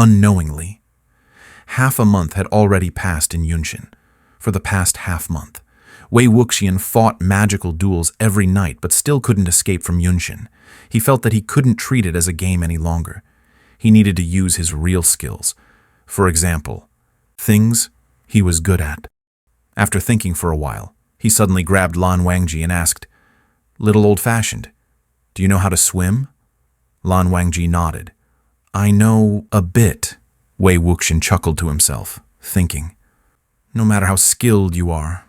unknowingly. Half a month had already passed in Yunshin. For the past half-month, Wei Wuxian fought magical duels every night but still couldn't escape from Yunshin. He felt that he couldn't treat it as a game any longer. He needed to use his real skills. For example, things he was good at. After thinking for a while, he suddenly grabbed Lan Wangji and asked, "Little old-fashioned, do you know how to swim?" Lan Wangji nodded. "I know a bit," Wei Wuxian chuckled to himself, thinking, "No matter how skilled you are,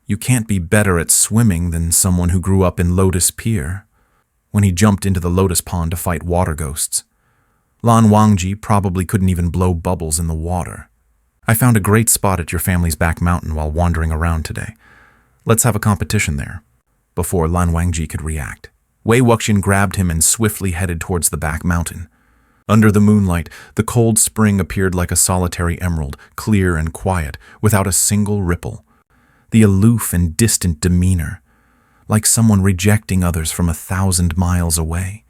you can't be better at swimming than someone who grew up in Lotus Pier." When he jumped into the Lotus Pond to fight water ghosts, Lan Wangji probably couldn't even blow bubbles in the water. "I found a great spot at your family's back mountain while wandering around today. Let's have a competition there." Before Lan Wangji could react, Wei Wuxian grabbed him and swiftly headed towards the back mountain. Under the moonlight, the cold spring appeared like a solitary emerald, clear and quiet, without a single ripple. The aloof and distant demeanor, like someone rejecting others from 1,000 miles away,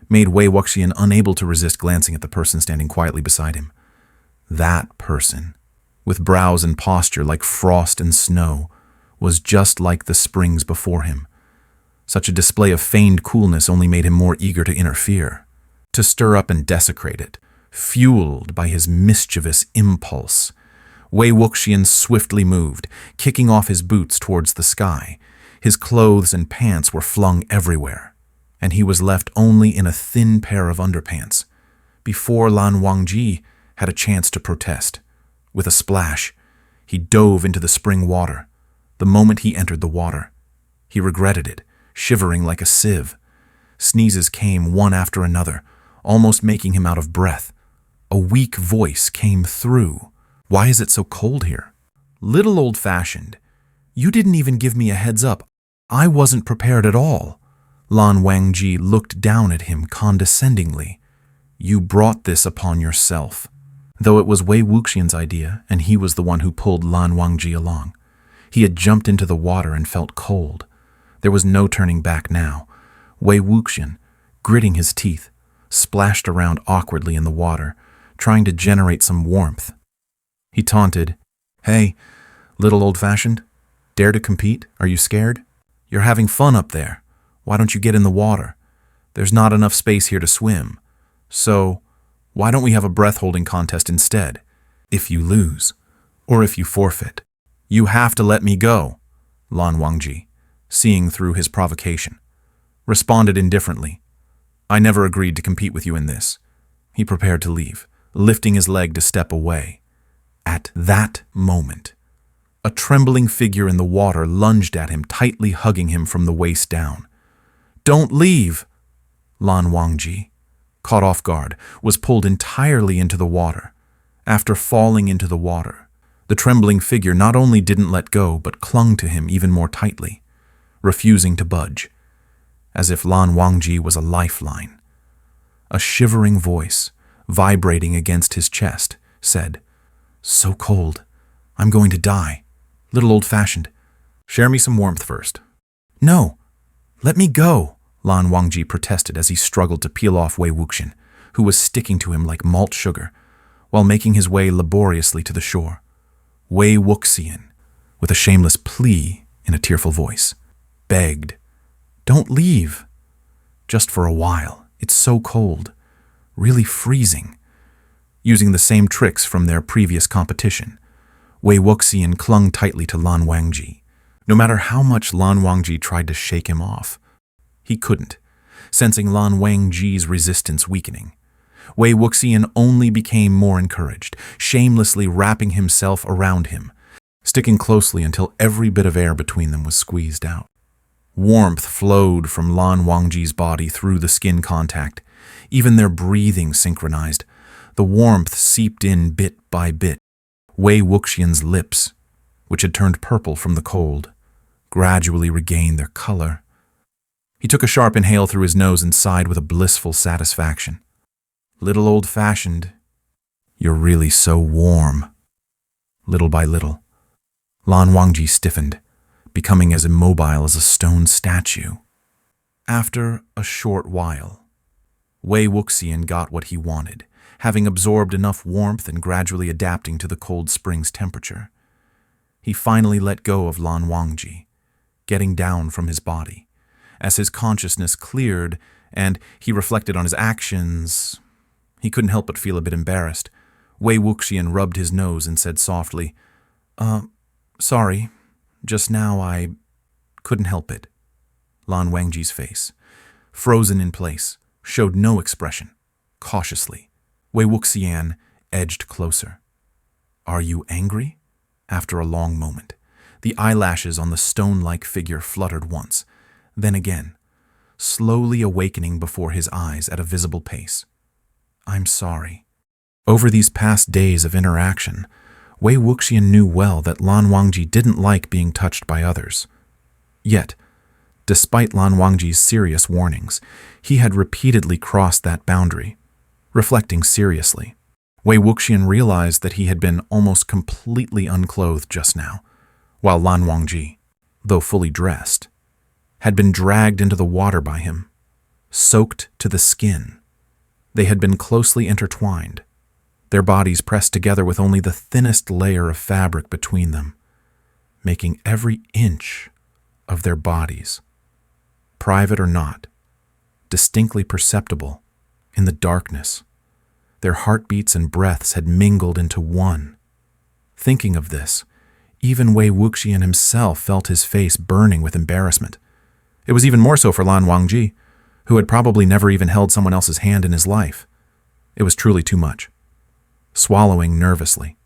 made Wei Wuxian unable to resist glancing at the person standing quietly beside him. That person, with brows and posture like frost and snow, was just like the springs before him. Such a display of feigned coolness only made him more eager to interfere, to stir up and desecrate it, fueled by his mischievous impulse. Wei Wuxian swiftly moved, kicking off his boots towards the sky. His clothes and pants were flung everywhere, and he was left only in a thin pair of underpants. Before Lan Wangji had a chance to protest, with a splash, he dove into the spring water. The moment he entered the water, he regretted it, shivering like a sieve. Sneezes came one after another, almost making him out of breath. A weak voice came through. "Why is it so cold here?" "Little old-fashioned, you didn't even give me a heads up. I wasn't prepared at all." Lan Wangji looked down at him condescendingly. "You brought this upon yourself." Though it was Wei Wuxian's idea, and he was the one who pulled Lan Wangji along. He had jumped into the water and felt cold. There was no turning back now. Wei Wuxian, gritting his teeth, splashed around awkwardly in the water, trying to generate some warmth. He taunted, "Hey, little old-fashioned, dare to compete? Are you scared? You're having fun up there. Why don't you get in the water? There's not enough space here to swim. So, why don't we have a breath-holding contest instead? If you lose, or if you forfeit, you have to let me go." Lan Wangji, seeing through his provocation, responded indifferently, "I never agreed to compete with you in this." He prepared to leave, lifting his leg to step away. At that moment, a trembling figure in the water lunged at him, tightly hugging him from the waist down. "Don't leave!" Lan Wangji, caught off guard, was pulled entirely into the water. After falling into the water, the trembling figure not only didn't let go, but clung to him even more tightly, refusing to budge, as if Lan Wangji was a lifeline. A shivering voice, vibrating against his chest, said, "So cold. I'm going to die. Little old-fashioned. Share me some warmth first." "No, let me go," Lan Wangji protested as he struggled to peel off Wei Wuxian, who was sticking to him like malt sugar, while making his way laboriously to the shore. Wei Wuxian, with a shameless plea in a tearful voice, begged, "Don't leave. Just for a while. It's so cold. Really freezing." Using the same tricks from their previous competition, Wei Wuxian clung tightly to Lan Wangji. No matter how much Lan Wangji tried to shake him off, he couldn't, sensing Lan Wangji's resistance weakening. Wei Wuxian only became more encouraged, shamelessly wrapping himself around him, sticking closely until every bit of air between them was squeezed out. Warmth flowed from Lan Wangji's body through the skin contact. Even their breathing synchronized. The warmth seeped in bit by bit. Wei Wuxian's lips, which had turned purple from the cold, gradually regained their color. He took a sharp inhale through his nose and sighed with a blissful satisfaction. "Little old-fashioned, you're really so warm." Little by little, Lan Wangji stiffened, becoming as immobile as a stone statue. After a short while, Wei Wuxian got what he wanted, having absorbed enough warmth and gradually adapting to the cold spring's temperature. He finally let go of Lan Wangji, getting down from his body. As his consciousness cleared and he reflected on his actions, he couldn't help but feel a bit embarrassed. Wei Wuxian rubbed his nose and said softly, sorry, just now I couldn't help it. Lan Wangji's face, frozen in place, showed no expression. Cautiously, Wei Wuxian edged closer. Are you angry? After a long moment, the eyelashes on the stone-like figure fluttered once, then again, slowly awakening before his eyes at a visible pace. I'm sorry. Over these past days of interaction, Wei Wuxian knew well that Lan Wangji didn't like being touched by others. Yet, despite Lan Wangji's serious warnings, he had repeatedly crossed that boundary. Reflecting seriously, Wei Wuxian realized that he had been almost completely unclothed just now, while Lan Wangji, though fully dressed, had been dragged into the water by him, soaked to the skin. They had been closely intertwined, their bodies pressed together with only the thinnest layer of fabric between them, making every inch of their bodies, private or not, distinctly perceptible in the darkness. Their heartbeats and breaths had mingled into one. Thinking of this, even Wei Wuxian himself felt his face burning with embarrassment. It was even more so for Lan Wangji, who had probably never even held someone else's hand in his life. It was truly too much. Swallowing nervously,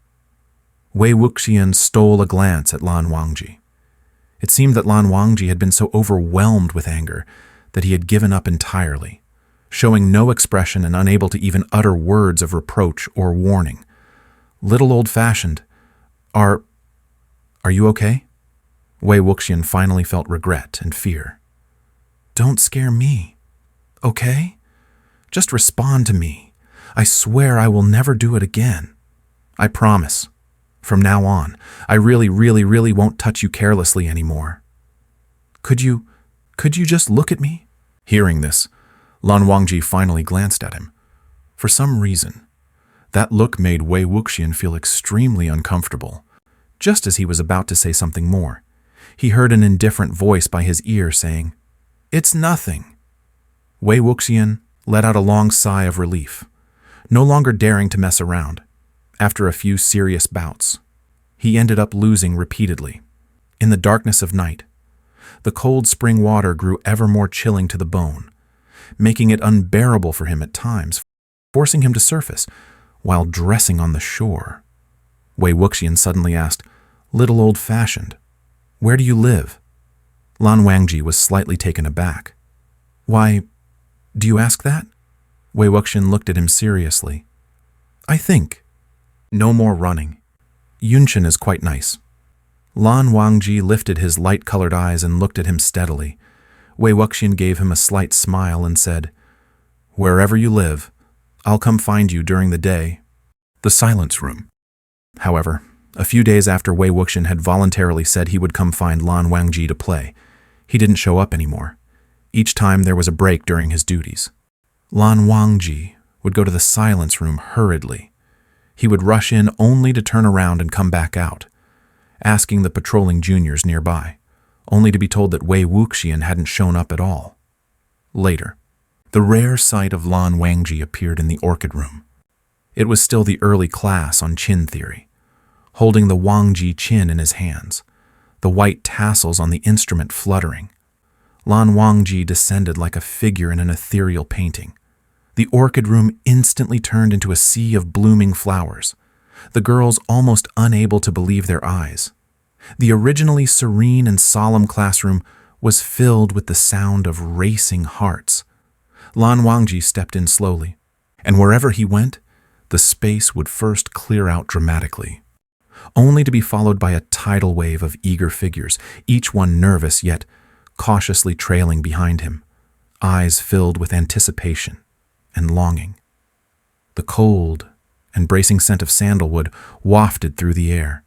Wei Wuxian stole a glance at Lan Wangji. It seemed that Lan Wangji had been so overwhelmed with anger that he had given up entirely, showing no expression and unable to even utter words of reproach or warning. Little old-fashioned. Are you okay? Wei Wuxian finally felt regret and fear. Don't scare me, okay? Just respond to me. I swear I will never do it again. I promise. From now on, I really won't touch you carelessly anymore. Could you just look at me? Hearing this, Lan Wangji finally glanced at him. For some reason, that look made Wei Wuxian feel extremely uncomfortable. Just as he was about to say something more, he heard an indifferent voice by his ear saying, "It's nothing." Wei Wuxian let out a long sigh of relief, no longer daring to mess around. After a few serious bouts, he ended up losing repeatedly. In the darkness of night, the cold spring water grew ever more chilling to the bone, making it unbearable for him at times, forcing him to surface while dressing on the shore. Wei Wuxian suddenly asked, "Little old-fashioned, where do you live?" Lan Wangji was slightly taken aback. "Why, do you ask that?" Wei Wuxian looked at him seriously. "I think. No more running. Yunshan is quite nice." Lan Wangji lifted his light-colored eyes and looked at him steadily. Wei Wuxian gave him a slight smile and said, "Wherever you live, I'll come find you during the day." The silence room. However, a few days after Wei Wuxian had voluntarily said he would come find Lan Wangji to play, he didn't show up anymore. Each time there was a break during his duties. Lan Wangji would go to the silence room hurriedly. He would rush in only to turn around and come back out, asking the patrolling juniors nearby, only to be told that Wei Wuxian hadn't shown up at all. Later, the rare sight of Lan Wangji appeared in the orchid room. It was still the early class on Qin theory, holding the Wangji Qin in his hands, the white tassels on the instrument fluttering. Lan Wangji descended like a figure in an ethereal painting. The orchid room instantly turned into a sea of blooming flowers, the girls almost unable to believe their eyes. The originally serene and solemn classroom was filled with the sound of racing hearts. Lan Wangji stepped in slowly, and wherever he went, the space would first clear out dramatically, only to be followed by a tidal wave of eager figures, each one nervous yet cautiously trailing behind him, eyes filled with anticipation and longing. The cold and bracing scent of sandalwood wafted through the air,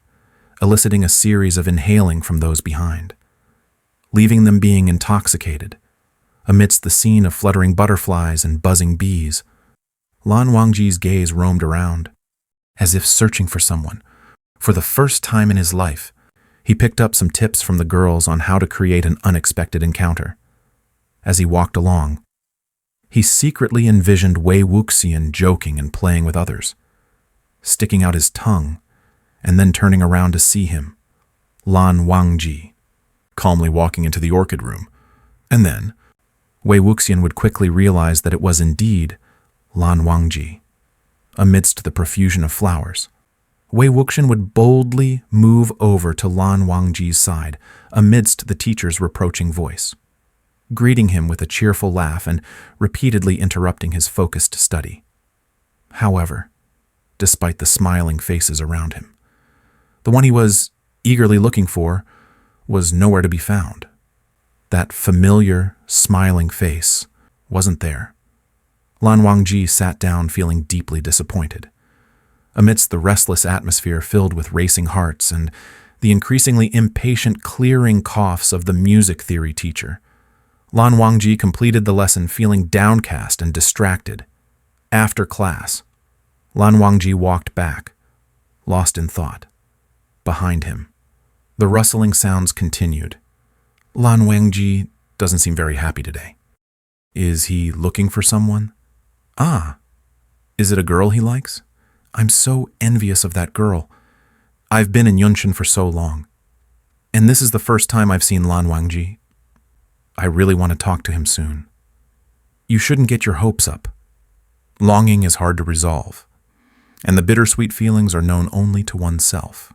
eliciting a series of inhaling from those behind, leaving them being intoxicated amidst the scene of fluttering butterflies and buzzing bees. Lan Wangji's gaze roamed around, as if searching for someone. For the first time in his life, he picked up some tips from the girls on how to create an unexpected encounter. As he walked along, he secretly envisioned Wei Wuxian joking and playing with others, sticking out his tongue, and then turning around to see him, Lan Wangji, calmly walking into the orchid room. And then, Wei Wuxian would quickly realize that it was indeed Lan Wangji. Amidst the profusion of flowers, Wei Wuxian would boldly move over to Lan Wangji's side amidst the teacher's reproaching voice, greeting him with a cheerful laugh and repeatedly interrupting his focused study. However, despite the smiling faces around him, the one he was eagerly looking for was nowhere to be found. That familiar, smiling face wasn't there. Lan Wangji sat down feeling deeply disappointed. Amidst the restless atmosphere filled with racing hearts and the increasingly impatient clearing coughs of the music theory teacher, Lan Wangji completed the lesson feeling downcast and distracted. After class, Lan Wangji walked back, lost in thought. Behind him, the rustling sounds continued. Lan Wangji doesn't seem very happy today. Is he looking for someone? Ah, is it a girl he likes? I'm so envious of that girl. I've been in Yunshin for so long, and this is the first time I've seen Lan Wangji. I really want to talk to him soon. You shouldn't get your hopes up. Longing is hard to resolve, and the bittersweet feelings are known only to oneself.